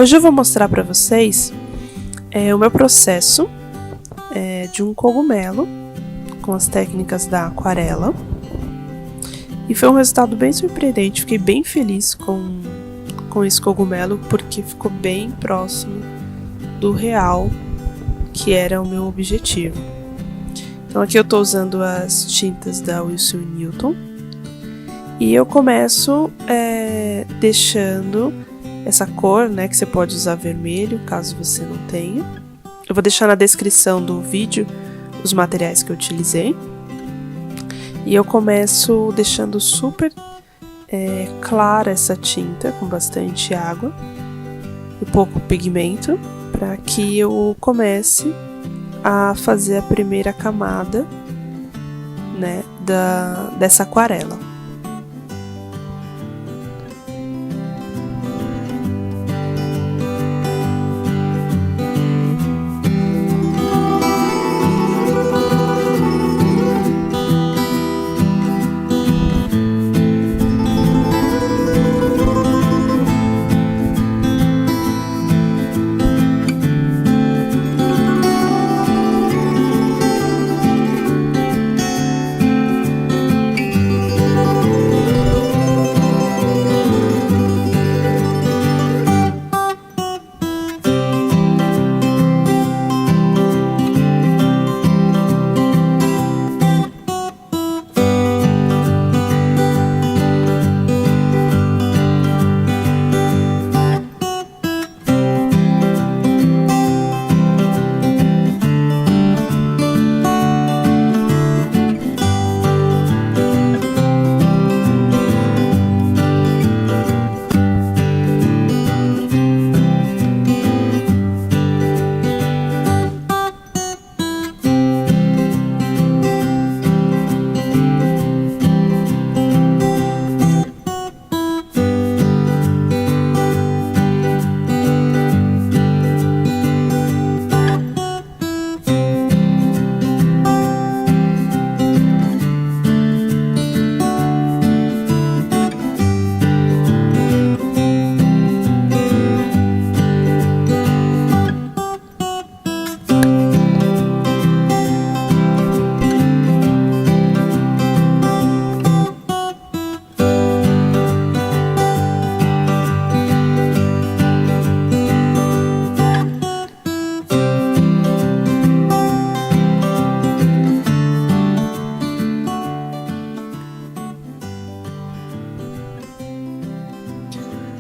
Hoje eu vou mostrar para vocês o meu processo de um cogumelo com as técnicas da aquarela. E foi um resultado bem surpreendente, fiquei bem feliz com esse cogumelo porque ficou bem próximo do real, que era o meu objetivo. Então aqui eu estou usando as tintas da Winsor & Newton e eu começo deixando essa cor, né, que você pode usar vermelho, caso você não tenha. Eu vou deixar na descrição do vídeo os materiais que eu utilizei. E eu começo deixando super clara essa tinta, com bastante água e pouco pigmento, para que eu comece a fazer a primeira camada, né, dessa aquarela.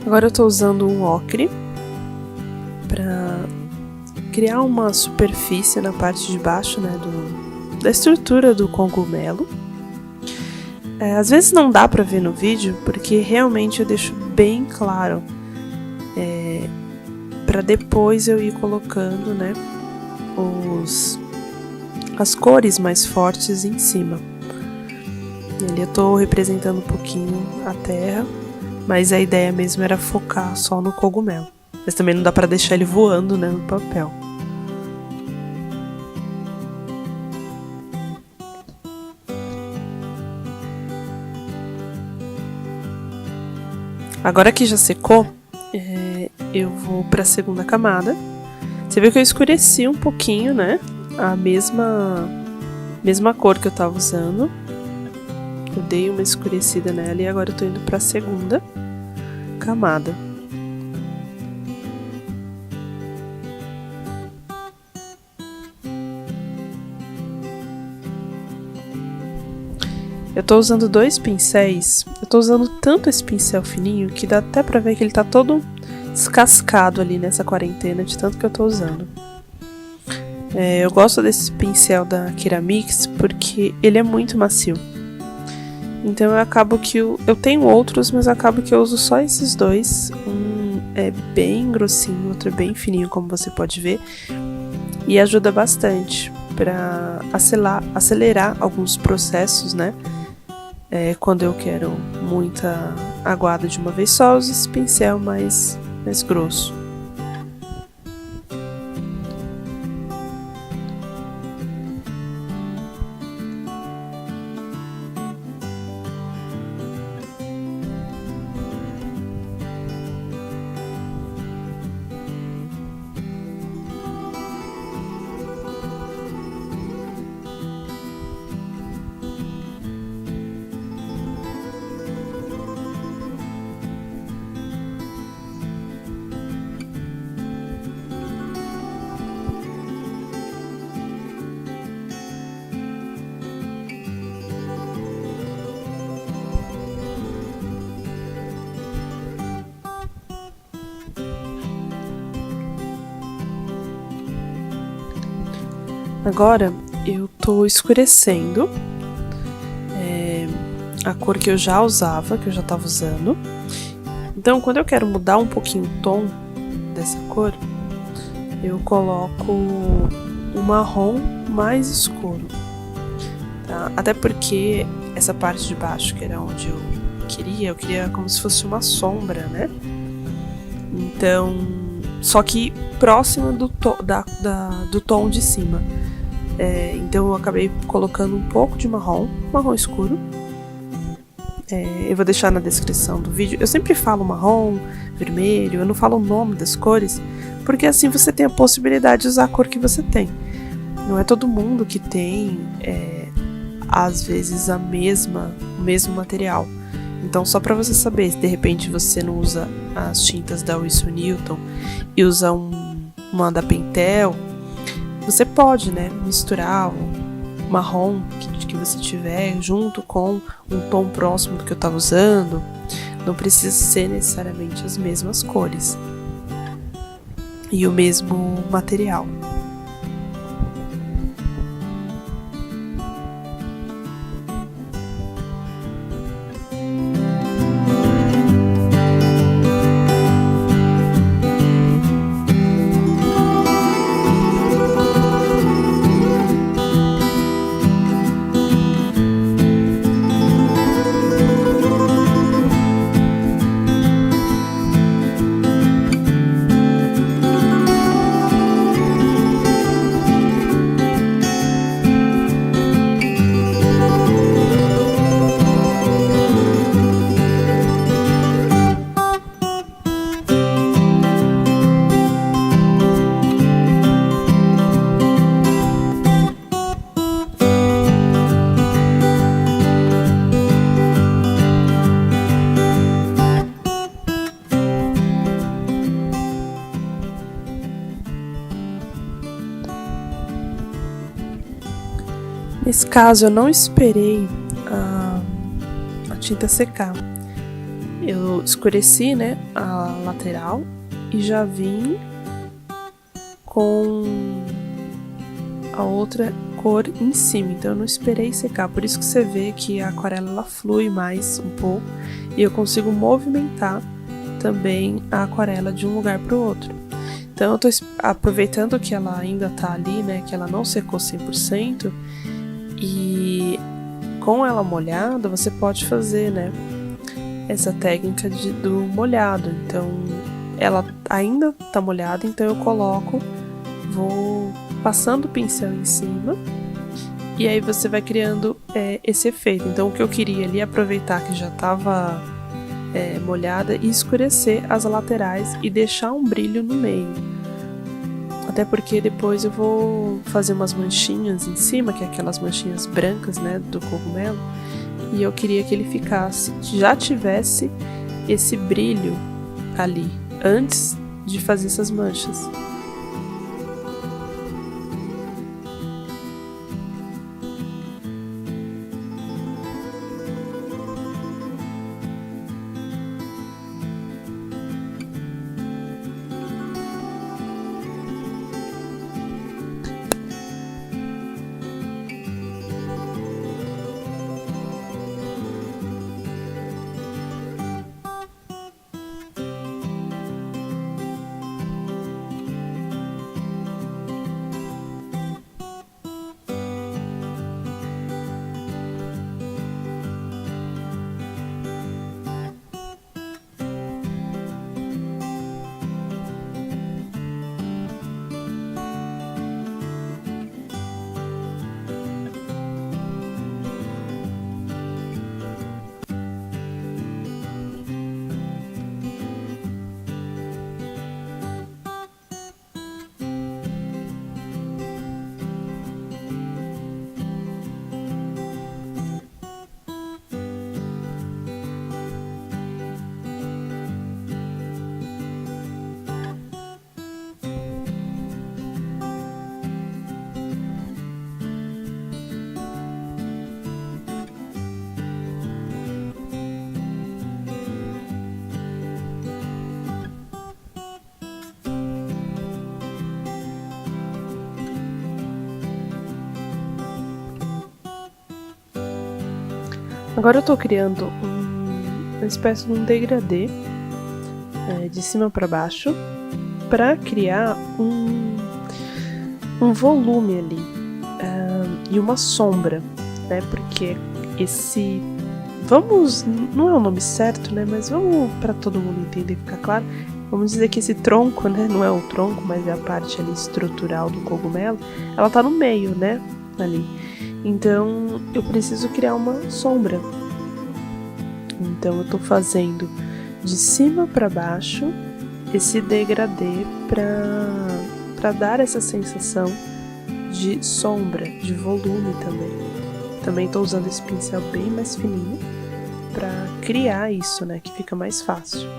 Agora eu estou usando um ocre para criar uma superfície na parte de baixo, né, da estrutura do cogumelo. Às vezes não dá para ver no vídeo, porque realmente eu deixo bem claro, para depois eu ir colocando, né, as cores mais fortes em cima. Ali eu estou representando um pouquinho a terra, mas a ideia mesmo era focar só no cogumelo. Mas também não dá pra deixar ele voando, né, no papel. Agora que já secou, eu vou pra segunda camada. Você viu que eu escureci um pouquinho, né, a mesma cor que eu tava usando. Eu dei uma escurecida nela e agora eu tô indo pra segunda camada. Eu tô usando dois pincéis. Eu tô usando tanto esse pincel fininho que dá até pra ver que ele tá todo descascado ali nessa quarentena, de tanto que eu tô usando. Eu gosto desse pincel da Keramix porque ele é muito macio. Então eu acabo que eu tenho outros, mas acabo que eu uso só esses dois. Um é bem grossinho, outro é bem fininho, como você pode ver. E ajuda bastante para acelerar alguns processos, né? Quando eu quero muita aguada de uma vez só, eu uso esse pincel mais grosso. Agora eu tô escurecendo a cor que eu já usava, que eu já tava usando. Então, quando eu quero mudar um pouquinho o tom dessa cor, eu coloco um marrom mais escuro, tá? Até porque essa parte de baixo, que era onde eu queria como se fosse uma sombra, né? Então, só que próxima do tom de cima. Então eu acabei colocando um pouco de marrom escuro. Eu vou deixar na descrição do vídeo. Eu sempre falo marrom, vermelho, eu não falo o nome das cores, porque assim você tem a possibilidade de usar a cor que você tem. Não é todo mundo que tem, às vezes, o mesmo material. Então, só para você saber, se de repente você não usa as tintas da Winsor Newton e usa uma da Pentel, você pode, né, misturar o marrom que você tiver junto com um tom próximo do que eu estava usando. Não precisa ser necessariamente as mesmas cores e o mesmo material. Nesse caso, eu não esperei a tinta secar. Eu escureci, né, a lateral e já vim com a outra cor em cima. Então eu não esperei secar. Por isso que você vê que a aquarela ela flui mais um pouco e eu consigo movimentar também a aquarela de um lugar para o outro. Então eu tô aproveitando que ela ainda tá ali, né, que ela não secou 100%. E com ela molhada, você pode fazer, né, essa técnica do molhado. Então, ela ainda tá molhada, então eu vou passando o pincel em cima e aí você vai criando esse efeito. Então, o que eu queria ali é aproveitar que já tava molhada e escurecer as laterais e deixar um brilho no meio. Até porque depois eu vou fazer umas manchinhas em cima, que é aquelas manchinhas brancas, né, do cogumelo. E eu queria que ele já tivesse esse brilho ali, antes de fazer essas manchas. Agora eu tô criando uma espécie de um degradê de cima para baixo para criar um volume ali e uma sombra, né? Porque esse... não é o nome certo, né? Mas vamos, para todo mundo entender, ficar claro, vamos dizer que esse tronco, né? Não é o tronco, mas é a parte ali estrutural do cogumelo. Ela tá no meio, né? Ali. Então eu preciso criar uma sombra. Então eu tô fazendo de cima para baixo esse degradê para dar essa sensação de sombra, de volume também. Também tô usando esse pincel bem mais fininho para criar isso, né? Que fica mais fácil.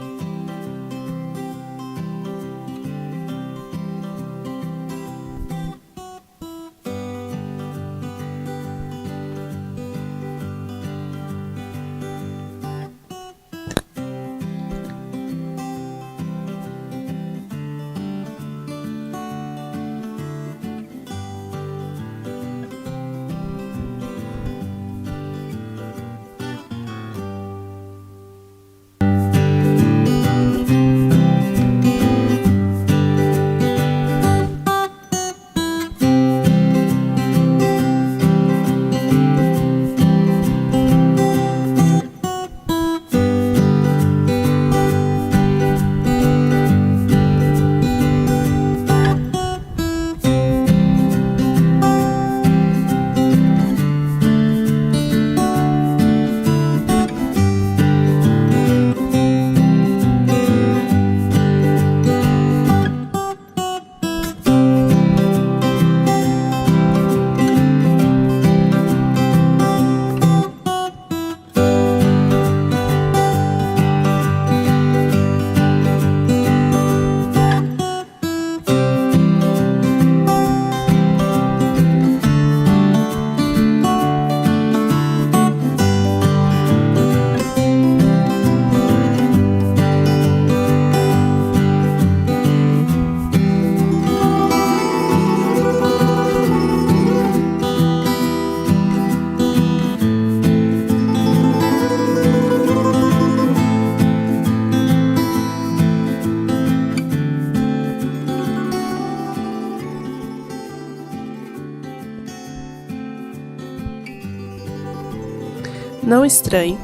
Não estranhe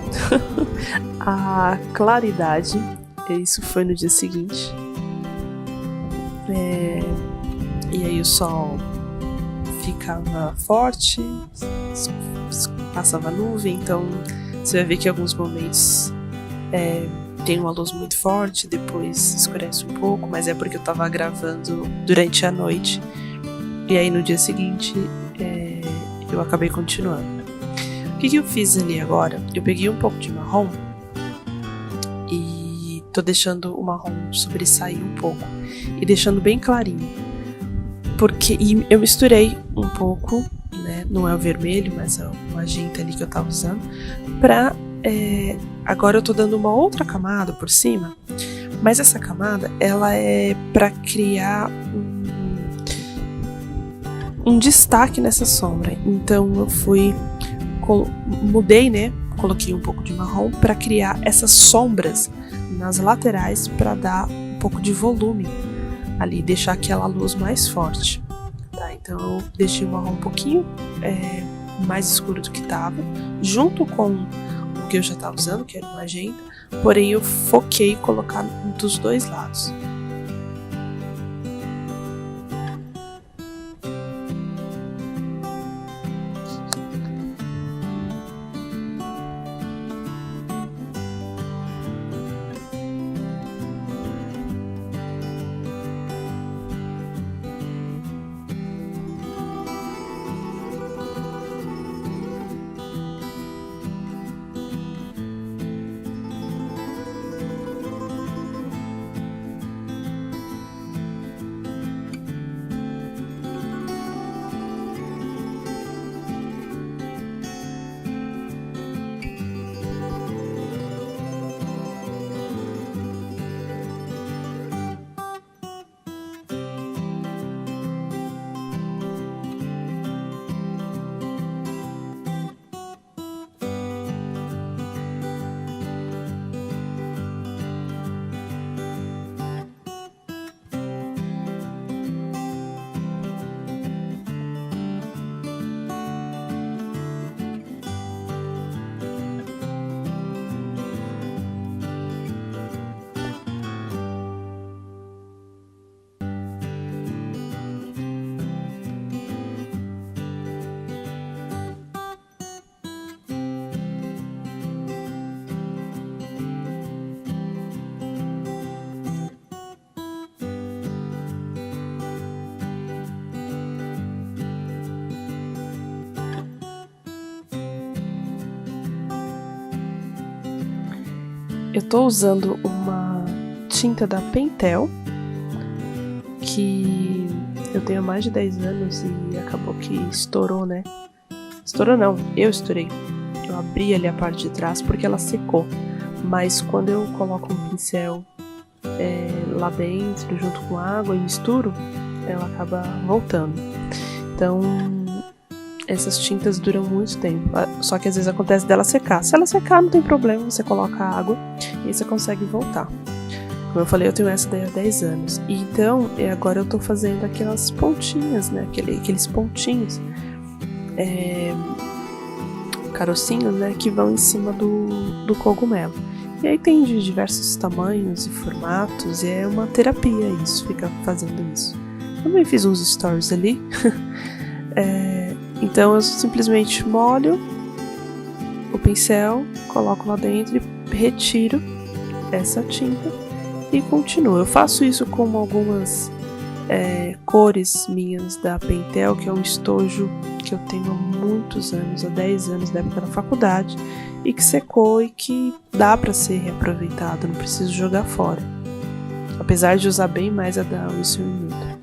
a claridade, isso foi no dia seguinte. E aí o sol ficava forte, passava nuvem, então você vai ver que em alguns momentos tem uma luz muito forte, depois escurece um pouco, mas é porque eu tava gravando durante a noite. E aí no dia seguinte eu acabei continuando. O que eu fiz ali agora? Eu peguei um pouco de marrom e tô deixando o marrom sobressair um pouco e deixando bem clarinho. E eu misturei um pouco, né? Não é o vermelho, mas é o magenta ali que eu tava usando. Agora eu tô dando uma outra camada por cima, mas essa camada ela é para criar um destaque nessa sombra. Então eu mudei, né? Coloquei um pouco de marrom para criar essas sombras nas laterais para dar um pouco de volume ali, deixar aquela luz mais forte. Tá? Então eu deixei o marrom um pouquinho mais escuro do que estava, junto com o que eu já estava usando, que era o magenta, porém eu foquei em colocar dos dois lados. eu tô usando uma tinta da Pentel, que eu tenho há mais de 10 anos e acabou que estourou, né? Estourou não, eu estourei. Eu abri ali a parte de trás porque ela secou. Mas quando eu coloco um pincel lá dentro, junto com água e misturo, ela acaba voltando. Então, essas tintas duram muito tempo. Só que às vezes acontece dela secar. Se ela secar, não tem problema, você coloca água e você consegue voltar. Como eu falei, eu tenho essa daí há 10 anos. E então, agora eu tô fazendo aquelas pontinhas, né? Aqueles pontinhos, carocinhos, né? Que vão em cima do cogumelo. E aí tem de diversos tamanhos e formatos, e é uma terapia isso, ficar fazendo isso. Também fiz uns stories ali. Então eu simplesmente molho o pincel, coloco lá dentro e retiro essa tinta e continuo. Eu faço isso com algumas cores minhas da Pentel, que é um estojo que eu tenho há muitos anos, há 10 anos, da época da faculdade, e que secou e que dá para ser reaproveitado, não preciso jogar fora. Apesar de usar bem mais a da Winsor & Newton.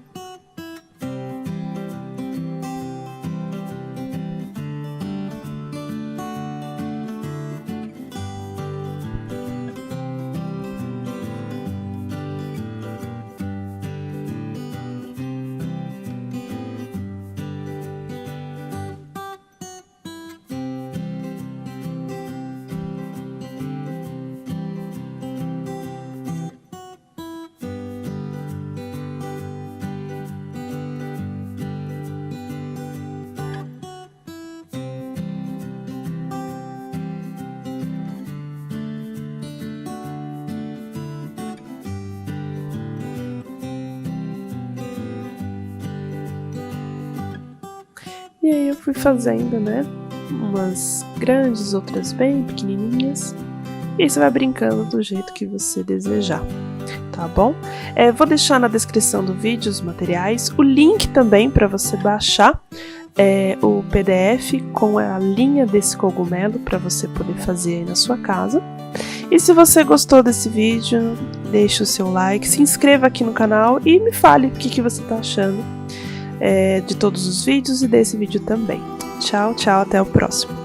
E aí eu fui fazendo, né, umas grandes, outras bem pequenininhas. E aí você vai brincando do jeito que você desejar, tá bom? Vou deixar na descrição do vídeo os materiais, o link também para você baixar o PDF com a linha desse cogumelo para você poder fazer aí na sua casa. E se você gostou desse vídeo, deixe o seu like, se inscreva aqui no canal e me fale o que você está achando de todos os vídeos e desse vídeo também. Tchau, tchau, até o próximo.